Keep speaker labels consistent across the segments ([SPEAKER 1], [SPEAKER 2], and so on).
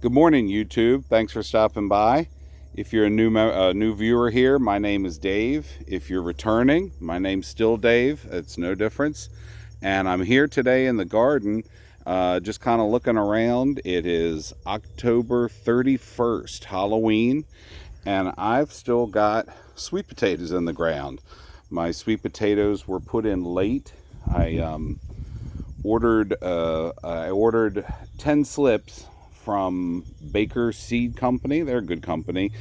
[SPEAKER 1] Good morning, YouTube. Thanks for stopping by. If you're a new viewer here, my name is Dave. If you're returning, my name's still Dave. It's no difference. And I'm here today in the garden, just kind of looking around. It is October 31st, Halloween, and I've still got sweet potatoes in the ground. My sweet potatoes were put in late. I ordered 10 slips from Baker Seed Company. They're a good company,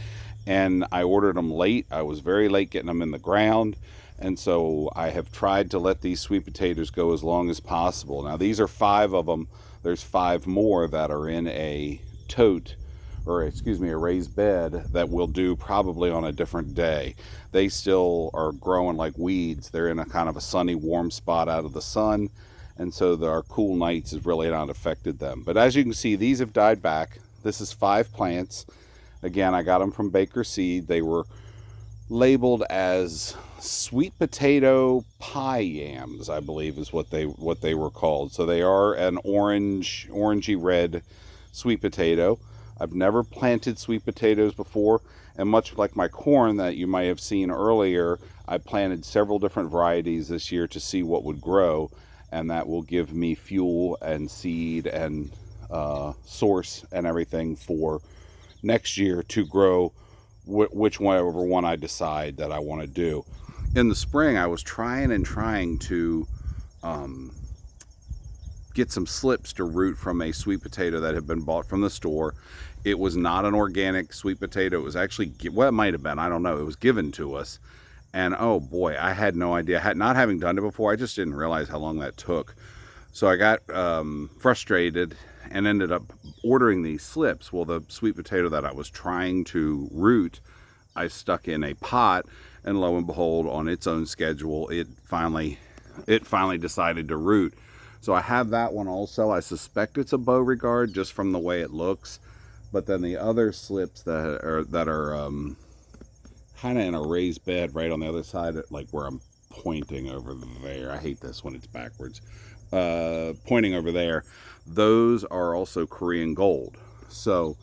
[SPEAKER 1] and I ordered them late. I was very late getting them in the ground, and so I have tried to let these sweet potatoes go as long as possible. Now these are 5 of them. There's 5 more that are in a tote, or excuse me, a raised bed that we'll do probably on a different day. They still are growing like weeds. They're in a kind of a sunny, warm spot out of the sun, and so our cool nights has really not affected them. But as you can see, these have died back. This is 5 plants. Again, I got them from Baker Seed. They were labeled as sweet potato pie yams, I believe is what they were called. So they are an orangey red sweet potato. I've never planted sweet potatoes before, and much like my corn that you might have seen earlier, I planted several different varieties this year to see what would grow, and that will give me fuel and seed and source and everything for next year to grow whichever one I decide that I want to do. In the spring, I was trying to get some slips to root from a sweet potato that had been bought from the store. It was not an organic sweet potato. It was actually, well, it might have been, I don't know. It was given to us. And oh boy, I had no idea. Not having done it before, I just didn't realize how long that took. So I got frustrated and ended up ordering these slips. Well, the sweet potato that I was trying to root, I stuck in a pot, and lo and behold, on its own schedule, it finally decided to root. So I have that one also. I suspect it's a Beauregard just from the way it looks. But then the other slips that are kind of in a raised bed right on the other side, like where I'm pointing over there. I hate this when it's backwards. Pointing over there. Those are also Korean gold. So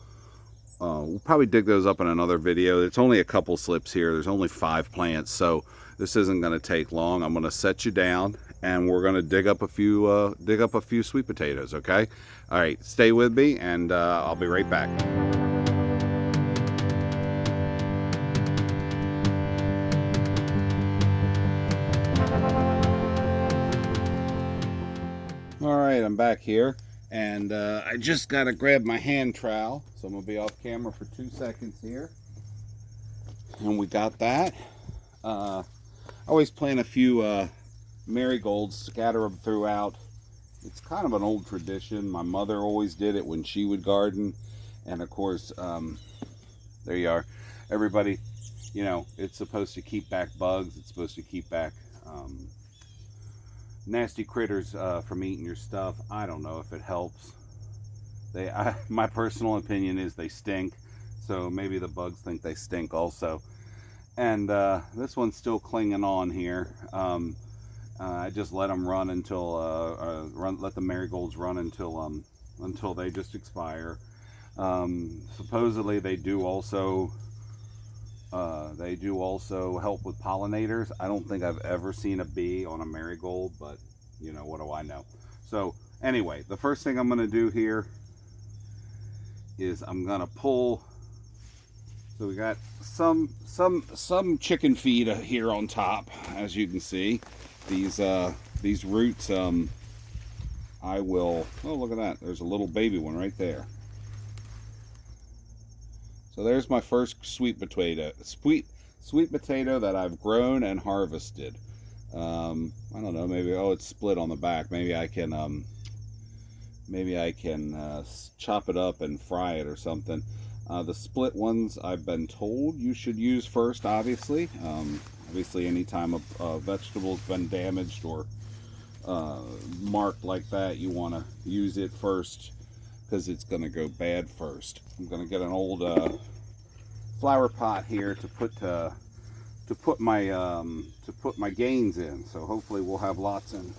[SPEAKER 1] we'll probably dig those up in another video. It's only a couple slips here. There's only 5 plants, so this isn't going to take long. I'm going to set you down, and we're going to dig up a few sweet potatoes. Okay. All right. Stay with me, and I'll be right back. All right, I'm back here, and I just got to grab my hand trowel, so I'm going to be off camera for 2 seconds here. And we got that. I always plant a few marigolds, scatter them throughout. It's kind of an old tradition. My mother always did it when she would garden. And of course, there you are. Everybody, you know, it's supposed to keep back bugs. It's supposed to keep back nasty critters from eating your stuff. I don't know if it helps. My personal opinion is they stink, so maybe the bugs think they stink also. And this one's still clinging on here. I just let them run until let the marigolds run until they just expire. Supposedly they do also help with pollinators. I don't think I've ever seen a bee on a marigold, but you know, what do I know? So anyway, the first thing I'm going to do here is I'm going to pull. So we got some chicken feed here on top, as you can see. These roots. I will. Oh, look at that! There's a little baby one right there. So there's my first sweet potato that I've grown and harvested. I don't know, maybe, oh, it's split on the back. Maybe I can chop it up and fry it or something. The split ones, I've been told you should use first, obviously. Obviously, anytime a vegetable's been damaged or marked like that, you want to use it first, because it's going to go bad first. I'm going to get an old flower pot here to put my gains in. So hopefully we'll have lots, and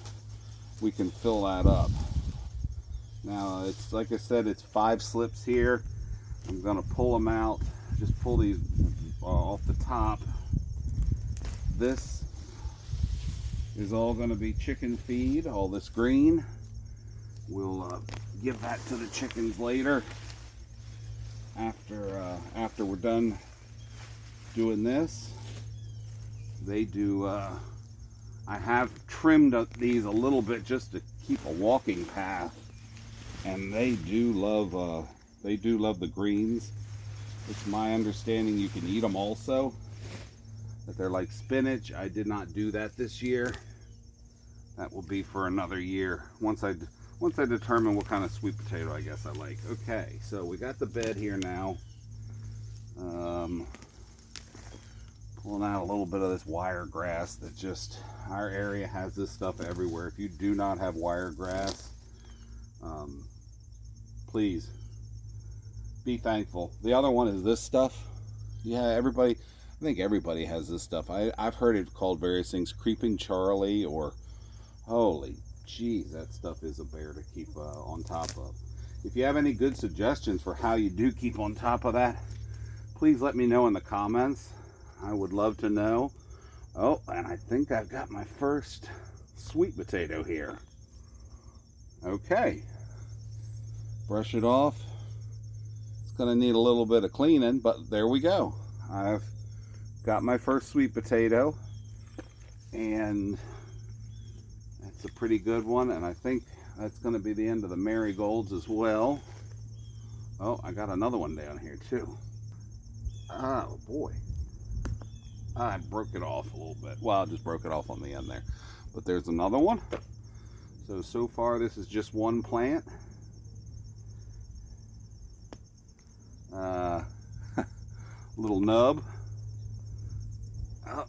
[SPEAKER 1] we can fill that up. Now it's like I said, it's 5 slips here. I'm gonna pull them out. Just pull these off the top. This is all gonna be chicken feed. All this green. We'll give that to the chickens later. After we're done doing this, they do. I have trimmed up these a little bit just to keep a walking path, and they do love the greens. It's my understanding you can eat them also, that they're like spinach. I did not do that this year. That will be for another year once I determine what kind of sweet potato I guess I like. Okay, so we got the bed here now. Pulling out a little bit of this wiregrass that just, our area has this stuff everywhere. If you do not have wiregrass, please be thankful. The other one is this stuff. Yeah, I think everybody has this stuff. I've heard it called various things, creeping Charlie, or holy geez, that stuff is a bear to keep on top of. If you have any good suggestions for how you do keep on top of that, please let me know in the comments. I would love to know. Oh, and I think I've got my first sweet potato here. Okay. Brush it off. It's going to need a little bit of cleaning, but there we go. I've got my first sweet potato, and that's a pretty good one, and I think that's going to be the end of the marigolds as well. Oh, I got another one down here too. Oh boy. I broke it off a little bit. Well, I just broke it off on the end there. But there's another one. So far this is just one plant. Little nub. Oh.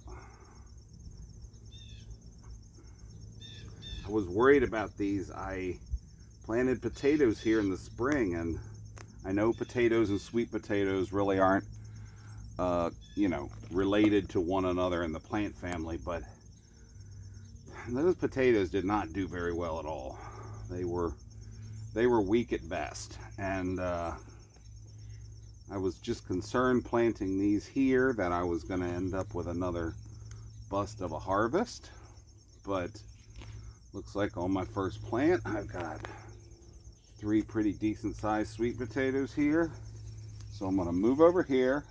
[SPEAKER 1] I was worried about these. I planted potatoes here in the spring, and I know potatoes and sweet potatoes really aren't related to one another in the plant family, but those potatoes did not do very well at all. They were weak at best, and I was just concerned planting these here that I was going to end up with another bust of a harvest. But looks like on my first plant I've got 3 pretty decent sized sweet potatoes here. So I'm going to move over here.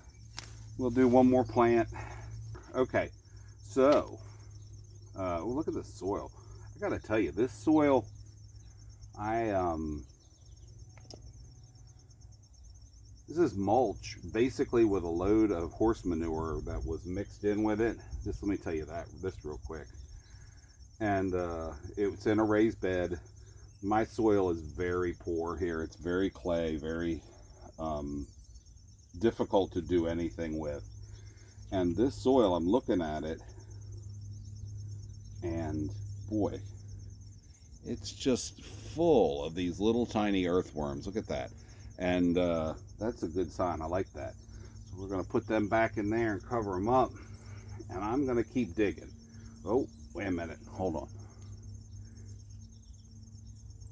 [SPEAKER 1] We'll do one more plant. Okay, so look at the soil. I gotta tell you, this soil, this is mulch basically with a load of horse manure that was mixed in with it. Just let me tell you this real quick. And it's in a raised bed. My soil is very poor here. It's very clay, very difficult to do anything with. And this soil, I'm looking at it, and boy, it's just full of these little tiny earthworms. Look at that. And that's a good sign. I like that. So we're going to put them back in there and cover them up, and I'm going to keep digging. Oh, wait a minute. Hold on.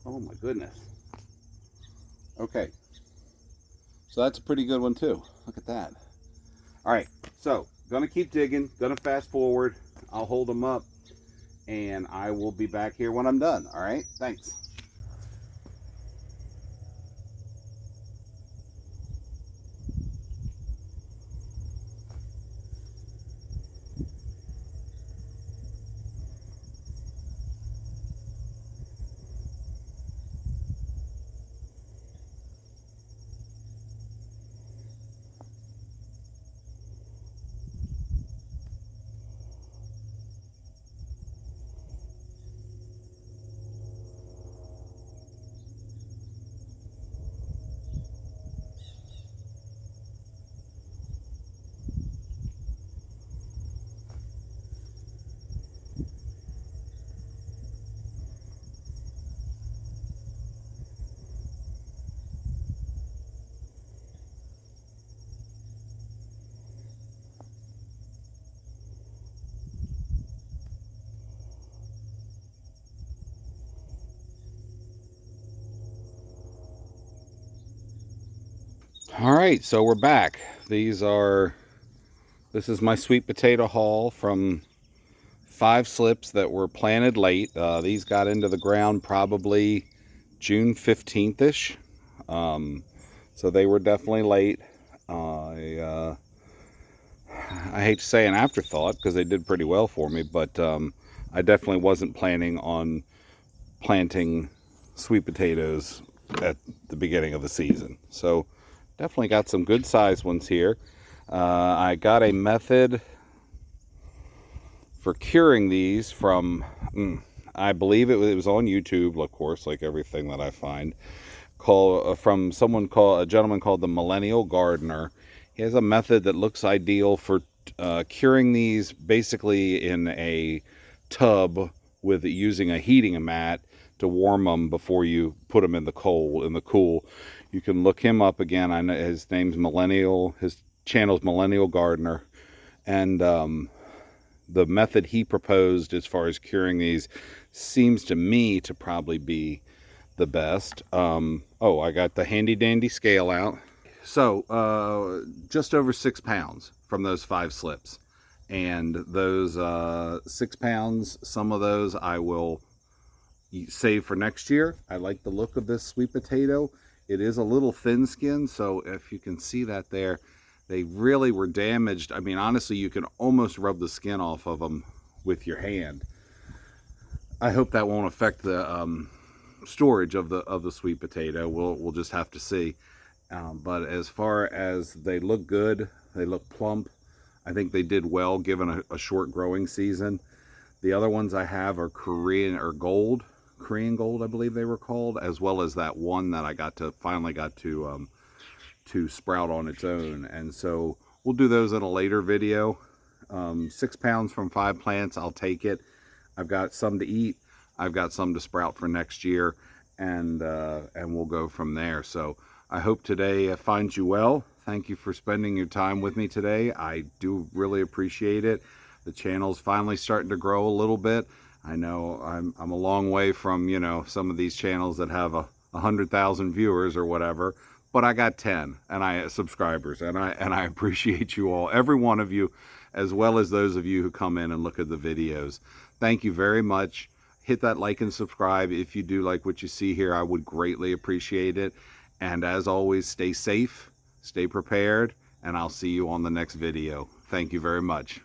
[SPEAKER 1] Oh my goodness. Okay. So that's a pretty good one too. Look at that. All right, so gonna keep digging, gonna fast forward. I'll hold them up, and I will be back here when I'm done. All right, thanks. All right, so we're back. This is my sweet potato haul from 5 slips that were planted late. These got into the ground probably June 15th-ish. So they were definitely late. I hate to say an afterthought because they did pretty well for me, but I definitely wasn't planning on planting sweet potatoes at the beginning of the season. So definitely got some good sized ones here. I got a method for curing these from, I believe it was on YouTube, of course, like everything that I find, from a gentleman called the Millennial Gardener. He has a method that looks ideal for curing these basically in a tub with using a heating mat to warm them before you put them in the cool. You can look him up again. I know his name's Millennial. His channel's Millennial Gardener, and the method he proposed as far as curing these seems to me to probably be the best. Oh, I got the handy dandy scale out. So just over 6 pounds from those 5 slips, and those 6 pounds, some of those I will save for next year. I like the look of this sweet potato. It is a little thin skinned, so if you can see that there, they really were damaged. I mean, honestly, you can almost rub the skin off of them with your hand. I hope that won't affect the storage of the sweet potato. We'll just have to see. But as far as they look good, they look plump. I think they did well given a short growing season. The other ones I have are Korean gold, I believe they were called, as well as that one that I finally got to sprout on its own. And so we'll do those in a later video. 6 pounds from 5 plants, I'll take it. I've got some to eat. I've got some to sprout for next year, and we'll go from there. So I hope today finds you well. Thank you for spending your time with me today. I do really appreciate it. The channel's finally starting to grow a little bit. I know I'm a long way from, some of these channels that have 100,000 viewers or whatever, but I got 10 subscribers, and I appreciate you all, every one of you, as well as those of you who come in and look at the videos. Thank you very much. Hit that like and subscribe if you do like what you see here. I would greatly appreciate it. And as always, stay safe, stay prepared, and I'll see you on the next video. Thank you very much.